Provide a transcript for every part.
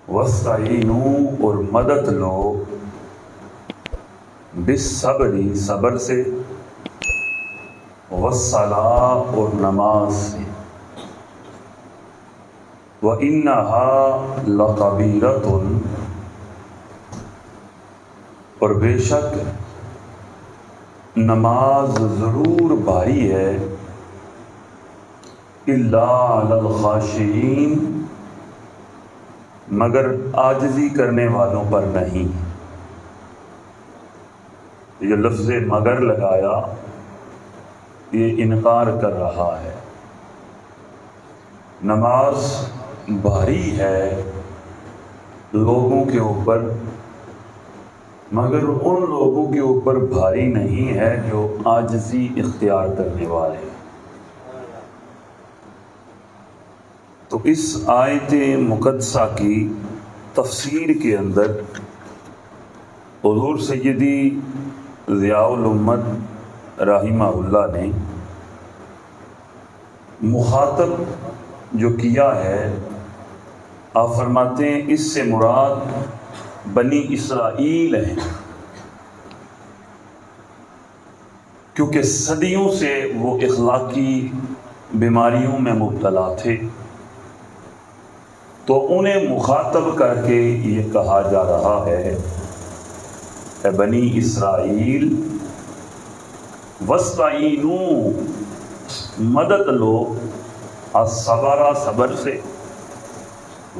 وَاسْتَعِینُوا اور مدد لو بالصبر صبر سے، والصلاۃ اور نماز سے، وَإِنَّهَا لَكَبِیرَةٌ اور بے شک نماز ضرور بھاری ہے، اِلَّا عَلَى الْخَاشِعِینَ مگر عاجزی کرنے والوں پر نہیں۔ یہ لفظ مگر لگایا، یہ انکار کر رہا ہے۔ نماز بھاری ہے لوگوں کے اوپر، مگر ان لوگوں کے اوپر بھاری نہیں ہے جو عاجزی اختیار کرنے والے ہیں۔ تو اس آیت مقدسہ کی تفسیر کے اندر حضور سیدی ضیاء الامت رحمہ اللہ نے مخاطب جو کیا ہے، آپ فرماتے ہیں اس سے مراد بنی اسرائیل ہیں، کیونکہ صدیوں سے وہ اخلاقی بیماریوں میں مبتلا تھے، تو انہیں مخاطب کر کے یہ کہا جا رہا ہے، اے بنی اسرائیل وَاسْتَعِینُوا مدد لو، الصبر صبر سے،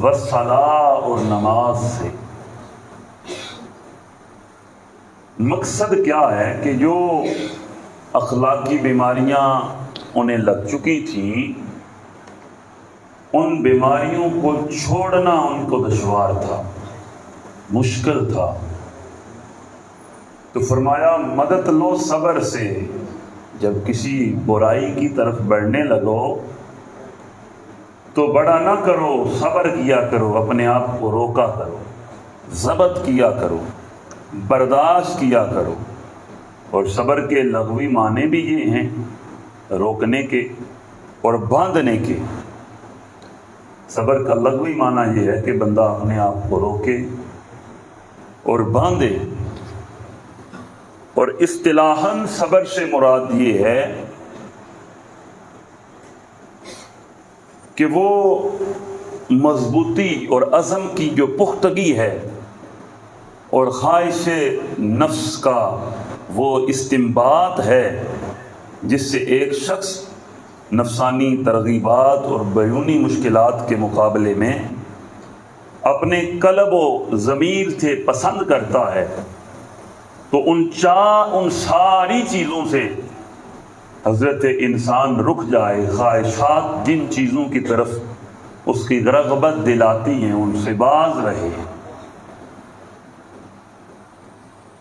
والصلاۃ اور نماز سے۔ مقصد کیا ہے کہ جو اخلاقی بیماریاں انہیں لگ چکی تھیں، ان بیماریوں کو چھوڑنا ان کو دشوار تھا، مشکل تھا، تو فرمایا مدد لو صبر سے۔ جب کسی برائی کی طرف بڑھنے لگو تو بڑا نہ کرو، صبر کیا کرو، اپنے آپ کو روکا کرو، ضبط کیا کرو، برداشت کیا کرو۔ اور صبر کے لغوی معنی بھی یہ ہیں، روکنے کے اور باندھنے کے۔ صبر کا لغوی معنی یہ ہے کہ بندہ اپنے آپ کو روکے اور باندھے، اور اصطلاحاً صبر سے مراد یہ ہے کہ وہ مضبوطی اور عزم کی جو پختگی ہے، اور خواہش نفس کا وہ استنباط ہے، جس سے ایک شخص نفسانی ترغیبات اور بیرونی مشکلات کے مقابلے میں اپنے قلب و ضمیر سے پسند کرتا ہے، تو ان ساری چیزوں سے حضرت انسان رک جائے، خواہشات جن چیزوں کی طرف اس کی رغبت دلاتی ہیں ان سے باز رہے۔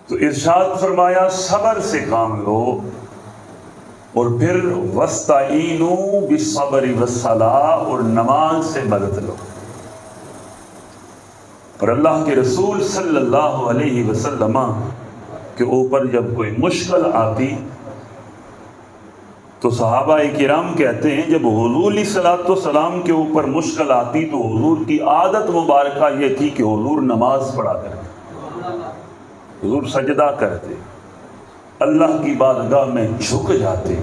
تو ارشاد فرمایا صبر سے کام لو، اور پھر وَاسْتَعِینُوا بِالصَّبْرِ وَالصَّلَاةِ اور نماز سے مدد لو۔ اور اللہ کے رسول صلی اللہ علیہ وسلم کے اوپر جب کوئی مشکل آتی تو صحابہ کرام کہتے ہیں جب حضور علیہ الصلوۃ والسلام کے اوپر مشکل آتی تو حضور کی عادت مبارکہ یہ تھی کہ حضور نماز پڑھا کرتے، حضور سجدہ کرتے، اللہ کی بارگاہ میں جھک جاتے،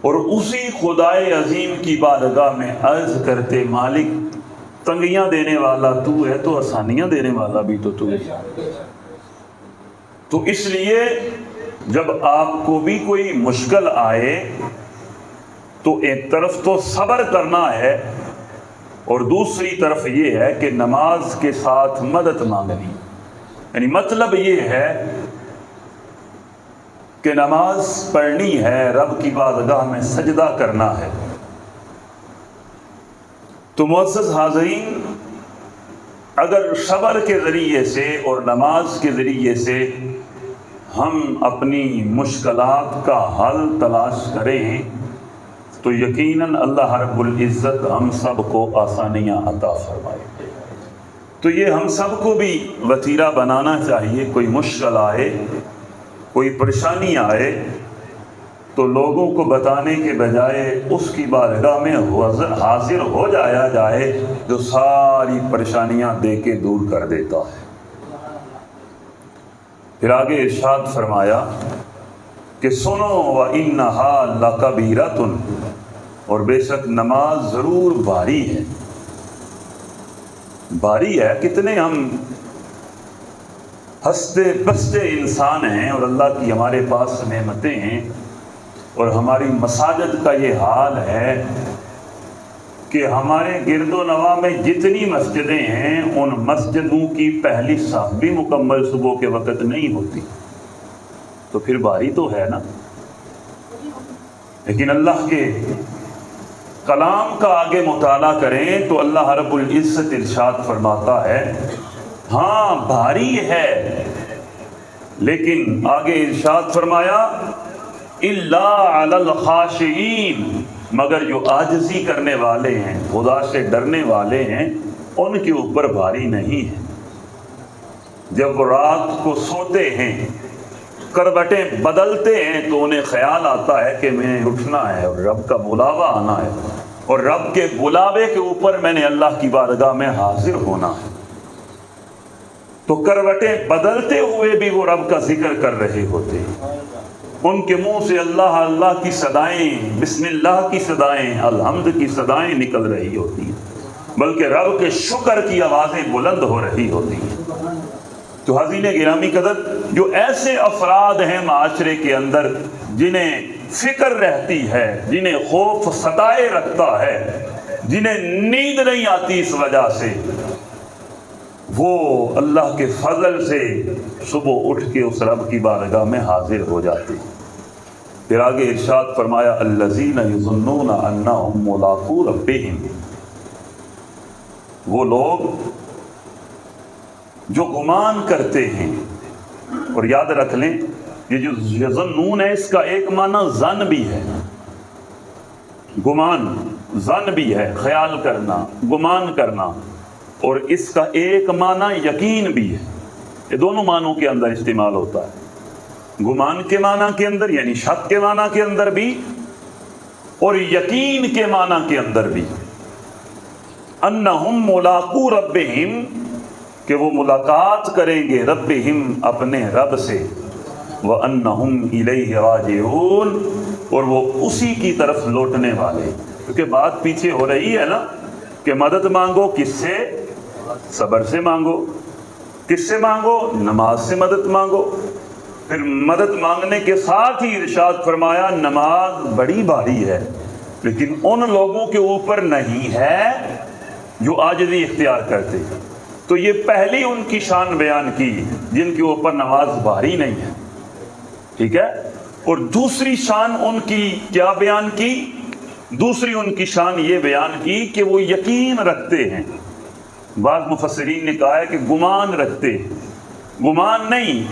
اور اسی خدائے عظیم کی بارگاہ میں عرض کرتے، مالک تنگیاں دینے والا تو ہے تو آسانیاں دینے والا بھی تو ہے۔ تو اس لیے جب آپ کو بھی کوئی مشکل آئے تو ایک طرف تو صبر کرنا ہے، اور دوسری طرف یہ ہے کہ نماز کے ساتھ مدد مانگنی۔ یعنی مطلب یہ ہے کہ نماز پڑھنی ہے، رب کی بارگاہ میں سجدہ کرنا ہے۔ تو معزز حاضرین، اگر صبر کے ذریعے سے اور نماز کے ذریعے سے ہم اپنی مشکلات کا حل تلاش کریں تو یقیناً اللہ رب العزت ہم سب کو آسانیاں عطا فرمائے۔ تو یہ ہم سب کو بھی وتیرہ بنانا چاہیے، کوئی مشکل آئے، کوئی پریشانی آئے تو لوگوں کو بتانے کے بجائے اس کی بارگاہ میں حاضر ہو جایا جائے جو ساری پریشانیاں دے کے دور کر دیتا ہے۔ پھر آگے ارشاد فرمایا کہ سنو وَإِنَّهَا لَكَبِيرَةٌ، اور بے شک نماز ضرور بھاری ہے۔ بھاری ہے، کتنے ہم ہنستے بستے انسان ہیں اور اللہ کی ہمارے پاس نعمتیں ہیں، اور ہماری مساجد کا یہ حال ہے کہ ہمارے گرد و نواح میں جتنی مسجدیں ہیں ان مسجدوں کی پہلی صف بھی مکمل صبح کے وقت نہیں ہوتی، تو پھر بھاری تو ہے نا۔ لیکن اللہ کے کلام کا آگے مطالعہ کریں تو اللہ رب العزت ارشاد فرماتا ہے ہاں بھاری ہے، لیکن آگے ارشاد فرمایا الا علی الخاشعین، مگر جو عاجزی کرنے والے ہیں، خدا سے ڈرنے والے ہیں، ان کے اوپر بھاری نہیں ہے۔ جب وہ رات کو سوتے ہیں، کروٹیں بدلتے ہیں، تو انہیں خیال آتا ہے کہ میں اٹھنا ہے اور رب کا بلاوا آنا ہے، اور رب کے بلاوے کے اوپر میں نے اللہ کی بارگاہ میں حاضر ہونا ہے، تو کروٹیں بدلتے ہوئے بھی وہ رب کا ذکر کر رہے ہوتے ہیں۔ ان کے منہ سے اللہ اللہ کی صدائیں، بسم اللہ کی صدائیں، الحمد کی صدائیں نکل رہی ہوتی ہیں، بلکہ رب کے شکر کی آوازیں بلند ہو رہی ہوتی ہیں۔ تو حاضرین گرامی قدر، جو ایسے افراد ہیں معاشرے کے اندر جنہیں فکر رہتی ہے، جنہیں خوف ستائے رکھتا ہے، جنہیں نیند نہیں آتی اس وجہ سے، وہ اللہ کے فضل سے صبح اٹھ کے اس رب کی بارگاہ میں حاضر ہو جاتے ہیں۔ پھر آگے ارشاد فرمایا الذین یظنون انہم ملاقو ربہم، وہ لوگ جو گمان کرتے ہیں، اور یاد رکھ لیں یہ جو یظنون ہے اس کا ایک معنی ظن بھی ہے، گمان ظن بھی ہے، خیال کرنا، گمان کرنا، اور اس کا ایک معنی یقین بھی ہے۔ یہ دونوں معنوں کے اندر استعمال ہوتا ہے، گمان کے معنی کے اندر یعنی شک کے معنی کے اندر بھی، اور یقین کے معنی کے اندر بھی۔ انہم ملاقو ربہم، کہ وہ ملاقات کریں گے ربہم اپنے رب سے، وانہم الیہ راجعون، اور وہ اسی کی طرف لوٹنے والے۔ کیونکہ بات پیچھے ہو رہی ہے نا کہ مدد مانگو کس سے؟ صبر سے مانگو۔ کس سے مانگو؟ نماز سے مدد مانگو۔ پھر مدد مانگنے کے ساتھ ہی ارشاد فرمایا نماز بڑی بھاری ہے، لیکن ان لوگوں کے اوپر نہیں ہے جو عاجزی اختیار کرتے۔ تو یہ پہلی ان کی شان بیان کی جن کے اوپر نماز بھاری نہیں ہے، ٹھیک ہے؟ اور دوسری شان ان کی کیا بیان کی؟ دوسری ان کی شان یہ بیان کی کہ وہ یقین رکھتے ہیں۔ بعض مفسرین نے کہا ہے کہ گمان رکھتے ہیں، گمان نہیں،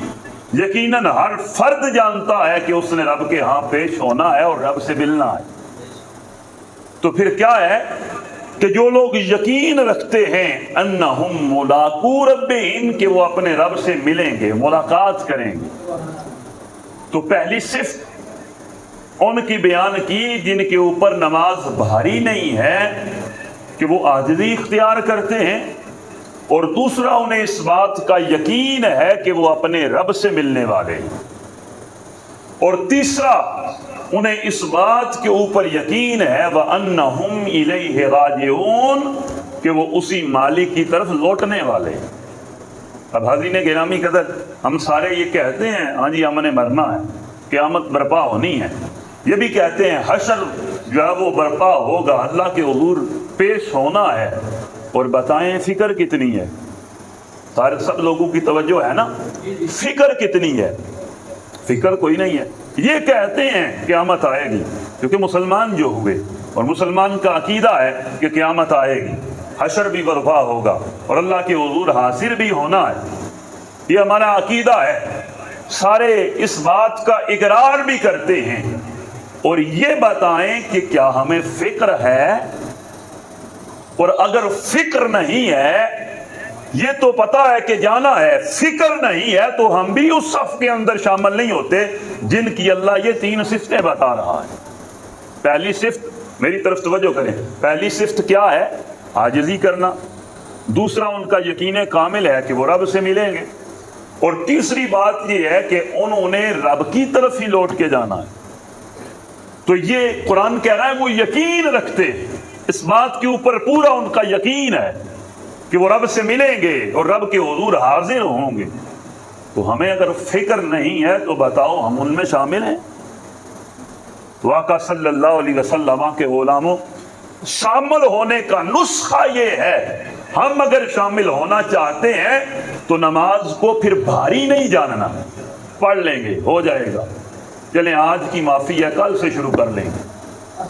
یقیناً ہر فرد جانتا ہے کہ اس نے رب کے ہاں پیش ہونا ہے اور رب سے ملنا ہے۔ تو پھر کیا ہے کہ جو لوگ یقین رکھتے ہیں انہم ملاقو ربہم، کہ وہ اپنے رب سے ملیں گے، ملاقات کریں گے، تو پہلی صفت ان کی بیان کی جن کے اوپر نماز بھاری نہیں ہے کہ وہ عاجزی اختیار کرتے ہیں، اور دوسرا انہیں اس بات کا یقین ہے کہ وہ اپنے رب سے ملنے والے ہیں، اور تیسرا انہیں اس بات کے اوپر یقین ہے وَأَنَّهُمْ إِلَيْهِ رَاجِعُونَ، کہ وہ اسی مالک کی طرف لوٹنے والے ہیں۔ اب حاضرین گرامی قدر، ہم سارے یہ کہتے ہیں ہاں جی ہم نے مرنا ہے، قیامت برپا ہونی ہے، یہ بھی کہتے ہیں حشر جو ہے وہ برپا ہوگا، اللہ کے حضور پیش ہونا ہے، اور بتائیں فکر کتنی ہے؟ سارے سب لوگوں کی توجہ ہے نا، فکر کتنی ہے؟ فکر کوئی نہیں ہے۔ یہ کہتے ہیں قیامت آئے گی، کیونکہ مسلمان جو ہوئے اور مسلمان کا عقیدہ ہے کہ قیامت آئے گی، حشر بھی برپا ہوگا اور اللہ کے حضور حاضر بھی ہونا ہے، یہ ہمارا عقیدہ ہے، سارے اس بات کا اقرار بھی کرتے ہیں، اور یہ بتائیں کہ کیا ہمیں فکر ہے؟ اور اگر فکر نہیں ہے یہ تو پتا ہے کہ جانا ہے، فکر نہیں ہے تو ہم بھی اس صف کے اندر شامل نہیں ہوتے جن کی اللہ یہ 3 صفتیں بتا رہا ہے۔ پہلی صفت، میری طرف توجہ کریں، پہلی صفت کیا ہے؟ عاجزی کرنا۔ دوسرا ان کا یقین کامل ہے کہ وہ رب سے ملیں گے، اور تیسری بات یہ ہے کہ انہوں نے رب کی طرف ہی لوٹ کے جانا ہے۔ تو یہ قرآن کہہ رہا ہے وہ یقین رکھتے، اس بات کے اوپر پورا ان کا یقین ہے کہ وہ رب سے ملیں گے اور رب کے حضور حاضر ہوں گے۔ تو ہمیں اگر فکر نہیں ہے تو بتاؤ ہم ان میں شامل ہیں؟ تو آقا صلی اللہ علیہ وسلم کے غلاموں، شامل ہونے کا نسخہ یہ ہے، ہم اگر شامل ہونا چاہتے ہیں تو نماز کو پھر بھاری نہیں جاننا، پڑھ لیں گے ہو جائے گا، چلیں آج کی معافی ہے کل سے شروع کر لیں گے۔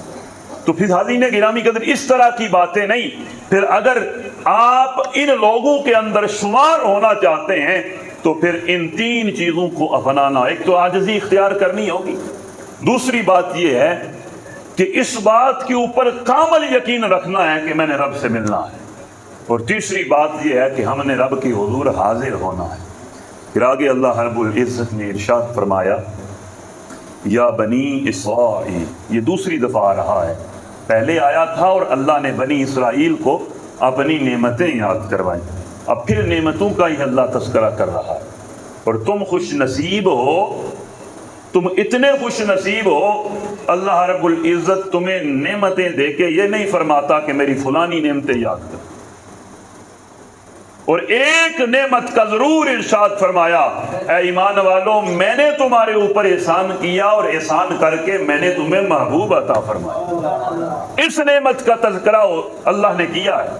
تو پھر حاضرین گرامی قدر اس طرح کی باتیں نہیں۔ پھر اگر آپ ان لوگوں کے اندر شمار ہونا چاہتے ہیں تو پھر ان 3 چیزوں کو اپنانا، ایک تو عاجزی اختیار کرنی ہوگی، دوسری بات یہ ہے کہ اس بات کے اوپر کامل یقین رکھنا ہے کہ میں نے رب سے ملنا ہے، اور تیسری بات یہ ہے کہ ہم نے رب کی حضور حاضر ہونا ہے۔ پھر آگے اللہ رب العزت نے ارشاد فرمایا یا بنی اسرائیل، یہ دوسری دفعہ آ رہا ہے، پہلے آیا تھا اور اللہ نے بنی اسرائیل کو اپنی نعمتیں یاد کروائیں، اب پھر نعمتوں کا ہی اللہ تذکرہ کر رہا ہے۔ اور تم خوش نصیب ہو، تم اتنے خوش نصیب ہو، اللہ رب العزت تمہیں نعمتیں دے کے یہ نہیں فرماتا کہ میری فلانی نعمتیں یاد کر، اور ایک نعمت کا ضرور ارشاد فرمایا، اے ایمان والوں میں نے تمہارے اوپر احسان کیا اور احسان کر کے میں نے تمہیں محبوب عطا فرمایا۔ اس نعمت کا تذکرہ اللہ نے کیا ہے۔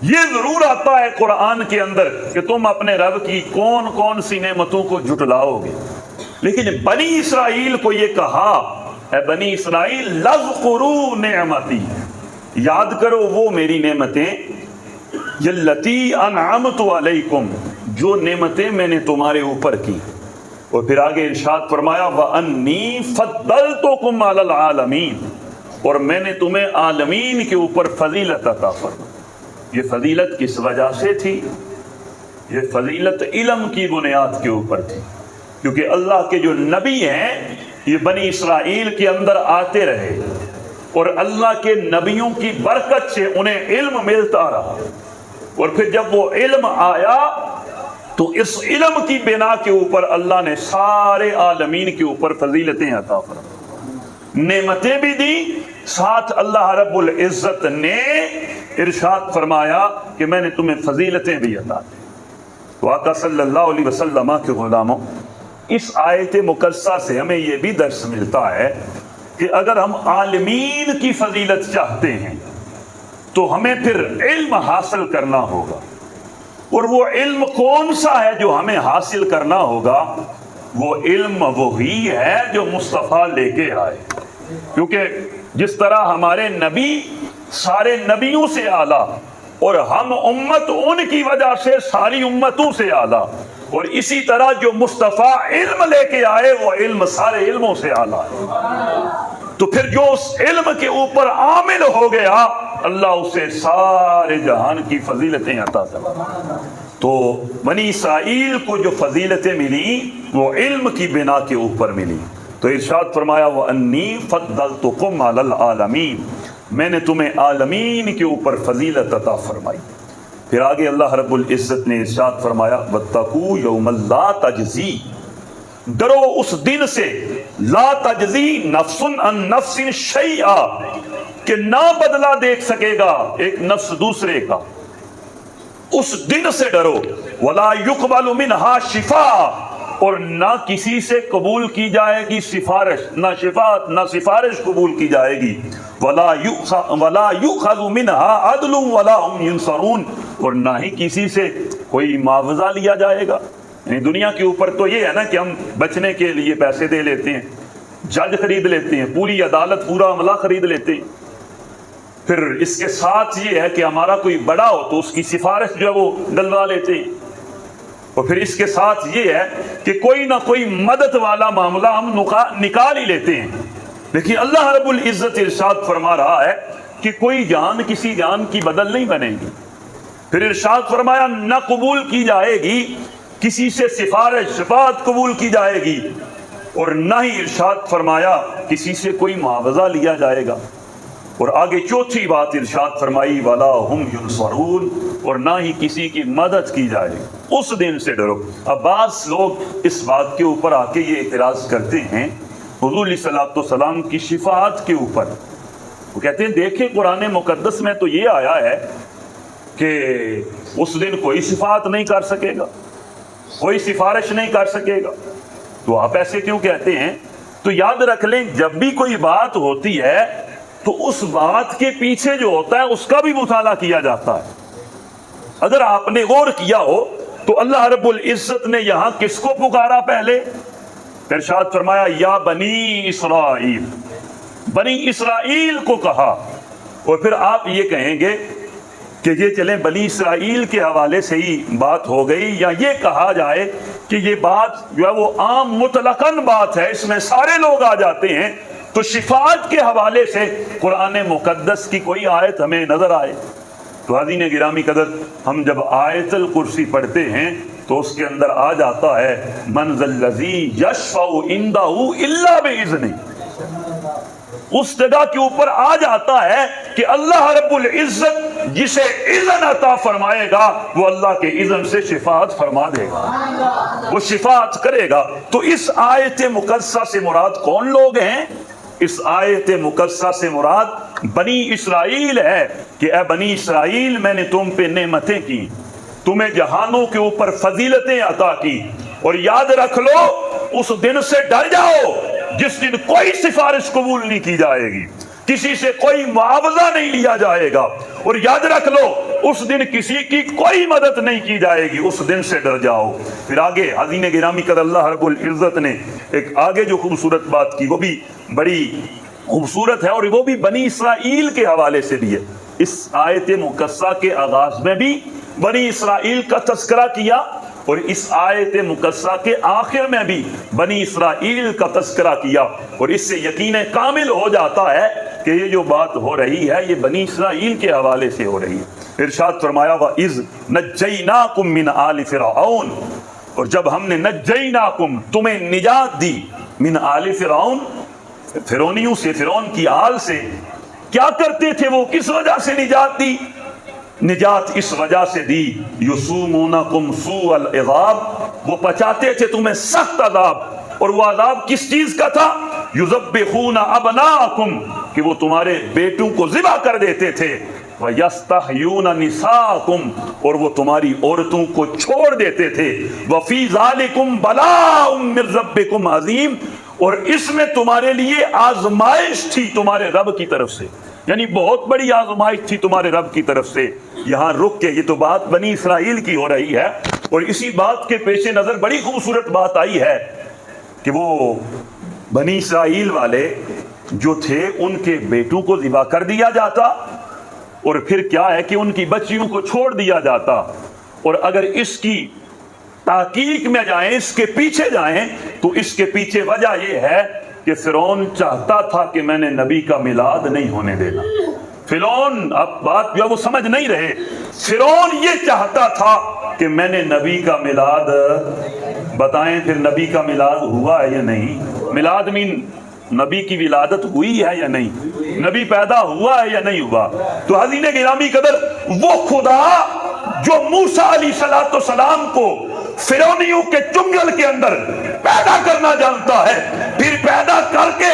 یہ ضرور آتا ہے قرآن کے اندر کہ تم اپنے رب کی کون کون سی نعمتوں کو جھٹلاؤ گے، لیکن بنی اسرائیل کو یہ کہا، اے بنی اسرائیل لذکروا نعمتی، یاد کرو وہ میری نعمتیں، یلتی انعمت علیکم، جو نعمتیں میں نے تمہارے اوپر کی۔ اور پھر آگے ارشاد فرمایا وَأَنِّي فَضَّلْتُكُمْ عَلَى الْعَالَمِينَ، اور میں نے تمہیں عالمین کے اوپر فضیلت عطا فرمائی۔ یہ فضیلت کس وجہ سے تھی؟ یہ فضیلت علم کی بنیاد کے اوپر تھی، کیونکہ اللہ کے جو نبی ہیں یہ بنی اسرائیل کے اندر آتے رہے، اور اللہ کے نبیوں کی برکت سے انہیں علم ملتا رہا، اور پھر جب وہ علم آیا تو اس علم کی بنا کے اوپر اللہ نے سارے عالمین کے اوپر فضیلتیں عطا فرمائیں، نعمتیں بھی دی، ساتھ اللہ رب العزت نے ارشاد فرمایا کہ میں نے تمہیں فضیلتیں بھی عطا دی۔ تو آقا صلی اللہ علیہ وسلم کے غلاموں، اس آیت مقدسہ سے ہمیں یہ بھی درس ملتا ہے کہ اگر ہم عالمین کی فضیلت چاہتے ہیں تو ہمیں پھر علم حاصل کرنا ہوگا، اور وہ علم کون سا ہے جو ہمیں حاصل کرنا ہوگا؟ وہ علم وہی ہے جو مصطفیٰ لے کے آئے، کیونکہ جس طرح ہمارے نبی سارے نبیوں سے اعلیٰ، اور ہم امت ان کی وجہ سے ساری امتوں سے اعلیٰ، اور اسی طرح جو مصطفیٰ علم لے کے آئے وہ علم سارے علموں سے اعلیٰ ہے۔ تو پھر جو اس علم کے اوپر عامل ہو گیا اللہ اسے سارے جہان کی فضیلتیں عطا فرمائے۔ تو بنی اسرائیل کو جو فضیلتیں ملی وہ علم کی بنا کے اوپر ملی۔ تو ارشاد فرمایا وَأَنِّي فَضَّلْتُكُمْ عَلَى الْعَالَمِينَ، میں نے تمہیں عالمین کے اوپر فضیلت عطا فرمائی۔ پھر آگے اللہ رب العزت نے ارشاد فرمایا وَاتَّقُوا يَوْمًا لَا تَجْزِي، ڈرو اس دن سے لا تجزی نفس عن نفس شیئا، کہ نہ بدلہ دیکھ سکے گا ایک نفس دوسرے کا، اس دن سے ڈرو۔ ولا يقبل منها شفاء، اور نہ کسی سے قبول کی جائے گی سفارش، نہ شفاعت نہ سفارش قبول کی جائے گی۔ ولا يؤخذ منها عدل ولا هم ينصرون، اور نہ ہی کسی سے کوئی معاوضہ لیا جائے گا۔ یعنی دنیا کے اوپر تو یہ ہے نا کہ ہم بچنے کے لیے پیسے دے لیتے ہیں، جج خرید لیتے ہیں، پوری عدالت پورا عملہ خرید لیتے ہیں، پھر اس کے ساتھ یہ ہے کہ ہمارا کوئی بڑا ہو تو اس کی سفارش جو ہے وہ ڈلوا لیتے ہیں، اور پھر اس کے ساتھ یہ ہے کہ کوئی نہ کوئی مدد والا معاملہ ہم نکال ہی لیتے ہیں۔ لیکن اللہ رب العزت ارشاد فرما رہا ہے کہ کوئی جان کسی جان کی بدل نہیں بنے گی، پھر ارشاد فرمایا نہ قبول کی جائے گی کسی سے سفارش، شفاعت قبول کی جائے گی، اور نہ ہی ارشاد فرمایا کسی سے کوئی معاوضہ لیا جائے گا۔ اور آگے چوتھی بات ارشاد فرمائی وَلَا هُمْ يُنصَرُونَ، اور نہ ہی کسی کی مدد کی جائے گی۔ اس دن سے ڈرو۔ اب بعض لوگ اس بات کے اوپر آ کے یہ اعتراض کرتے ہیں حضور علیہ الصلوۃ والسلام کی شفاعت کے اوپر، وہ کہتے ہیں دیکھیں قرآن مقدس میں تو یہ آیا ہے کہ اس دن کوئی شفاعت نہیں کر سکے گا، کوئی سفارش نہیں کر سکے گا، تو آپ ایسے کیوں کہتے ہیں؟ تو یاد رکھ لیں جب بھی کوئی بات ہوتی ہے تو اس بات کے پیچھے جو ہوتا ہے اس کا بھی مطالعہ کیا جاتا ہے۔ اگر آپ نے غور کیا ہو تو اللہ رب العزت نے یہاں کس کو پکارا؟ پہلے ارشاد فرمایا یا بنی اسرائیل، بنی اسرائیل کو کہا، اور پھر آپ یہ کہیں گے کہ یہ چلیں بنی اسرائیل کے حوالے سے ہی بات ہو گئی، یا یہ کہا جائے کہ یہ بات جو ہے وہ عام مطلقاً بات ہے، اس میں سارے لوگ آ جاتے ہیں، تو شفاعت کے حوالے سے قرآن مقدس کی کوئی آیت ہمیں نظر آئے؟ تو حاضرین گرامی قدر، ہم جب آیت الکرسی پڑھتے ہیں تو اس کے اندر آ جاتا ہے من ذا الذی یشفع عندہ الا باذنہ، اس جگہ کے اوپر آ جاتا ہے کہ اللہ رب العزت جسے اذن عطا فرمائے گا وہ اللہ کے اذن سے شفاعت فرما دے گا، وہ شفاعت کرے گا۔ تو اس آیت مقدسہ سے مراد کون لوگ ہیں؟ اس آیت مقدسہ سے مراد بنی اسرائیل ہے کہ اے بنی اسرائیل میں نے تم پہ نعمتیں کی، تمہیں جہانوں کے اوپر فضیلتیں عطا کی، اور یاد رکھ لو اس دن سے ڈر جاؤ جس دن کوئی سفارش قبول نہیں کی جائے گی، کسی سے کوئی معاوضہ نہیں لیا جائے گا، اور یاد رکھ لو اس دن کسی کی کوئی مدد نہیں کی جائے گی، اس دن سے ڈر جاؤ۔ پھر آگے حاضرین گرامی قدر اللہ رب العزت نے ایک آگے جو خوبصورت بات کی وہ بھی بڑی خوبصورت ہے، اور وہ بھی بنی اسرائیل کے حوالے سے بھی ہے۔ اس آیت مقدسہ کے آغاز میں بھی بنی اسرائیل کا تذکرہ کیا، اور اس آیت مقدسہ کے آخر میں بھی بنی اسرائیل کا تذکرہ کیا، اور اس سے یقین کامل ہو جاتا ہے کہ یہ جو بات ہو رہی ہے یہ بنی اسرائیل کے حوالے سے ہو رہی ہے۔ ارشاد فرمایا وَإِذْ نَجَّيْنَاكُمْ مِنْ آلِ فِرْعَوْنَ، اور جب ہم نے نجیناکم تمہیں نجات دی، من آل فرعون، فرعونیوں سے، فرعون کی آل سے۔ کیا کرتے تھے وہ؟ کس وجہ سے نجات دی؟ نجات اس وجہ سے دی یسومونکم سوء العذاب، وہ پچاتے تھے تمہیں سخت عذاب، اور وہ عذاب کس چیز کا تھا؟ یذبحون ابناءکم، کہ وہ تمہارے بیٹوں کو ذبح کر دیتے تھے، وَيَسْتَحْيُونَ نِسَاءَكُمْ، اور وہ تمہاری عورتوں کو چھوڑ دیتے تھے، وَفِي ذَلِكُمْ بَلَاءٌ مِّن رَبِّكُمْ عَظِيمٌ، اور اس میں تمہارے لیے آزمائش تھی تمہارے رب کی طرف سے، یعنی بہت بڑی آزمائش تھی تمہارے رب کی طرف سے۔ یہاں رک کے یہ تو بات بنی اسرائیل کی ہو رہی ہے، اور اسی بات کے پیش نظر بڑی خوبصورت بات آئی ہے کہ وہ بنی اسرائیل والے جو تھے ان کے بیٹوں کو ذبح کر دیا جاتا، اور پھر کیا ہے کہ ان کی بچیوں کو چھوڑ دیا جاتا۔ اور اگر اس کی تحقیق میں جائیں، اس کے پیچھے جائیں، تو اس کے پیچھے وجہ یہ ہے کہ فرعون چاہتا تھا کہ میں نے نبی کا میلاد نہیں ہونے دینا۔ فرعون، اب بات جو ہے وہ سمجھ نہیں رہے، فرعون یہ چاہتا تھا کہ میں نے نبی کا میلاد، بتائیں پھر نبی کا میلاد ہوا ہے یا نہیں؟ میلاد مین نبی کی ولادت ہوئی ہے یا نہیں؟ نبی پیدا ہوا ہے یا نہیں ہوا؟ تو حاضرین گرامی قدر، وہ خدا جو موسیٰ علیہ السلام کو فرعونیوں کے چنگل کے اندر پیدا کرنا جانتا ہے، پھر پیدا کر کے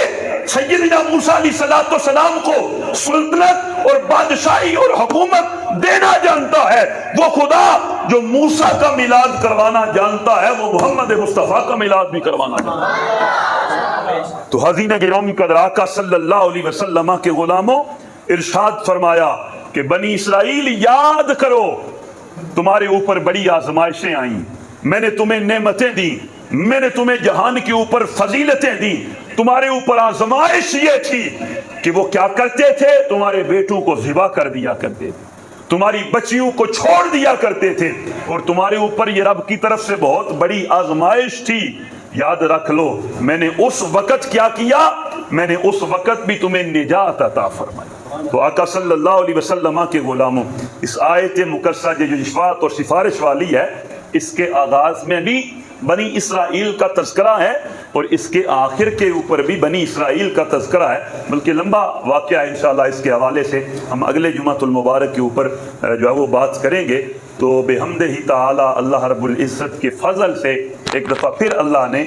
سیدنا موسیٰ علیہ السلام کو سلطنت اور بادشاہی اور حکومت دینا جانتا ہے، وہ خدا جو موسیٰ کا میلاد کروانا جانتا ہے وہ محمد مصطفیٰ کا میلاد بھی کروانا جانتا ہے۔ تو حاضرین گرامی قدر، آقا صلی اللہ علیہ وسلم کے غلاموں، ارشاد فرمایا کہ بنی اسرائیل یاد کرو تمہارے اوپر بڑی آزمائشیں آئیں، میں نے تمہیں نعمتیں دی، میں نے تمہیں جہان کے اوپر فضیلتیں دی، تمہارے اوپر آزمائش یہ تھی کہ وہ کیا کرتے تھے؟ تمہارے بیٹوں کو ذبح کر دیا کرتے تھے، تمہاری بچیوں کو چھوڑ دیا کرتے تھے، اور تمہارے اوپر یہ رب کی طرف سے بہت بڑی آزمائش تھی۔ یاد رکھ لو میں نے اس وقت کیا کیا؟ میں نے اس وقت بھی تمہیں نجات عطا فرمائی۔ تو آقا صلی اللہ علیہ وسلم کے غلاموں، اس آیت مقدسہ جو اشفاق اور سفارش والی ہے، اس کے آغاز میں بھی بنی اسرائیل کا تذکرہ ہے اور اس کے آخر کے اوپر بھی بنی اسرائیل کا تذکرہ ہے، بلکہ لمبا واقعہ ہے انشاءاللہ اس کے حوالے سے ہم اگلے جمعۃ المبارک کے اوپر جو ہے وہ بات کریں گے۔ تو بحمدہ تعالی اللہ رب العزت کے فضل سے ایک دفعہ پھر اللہ نے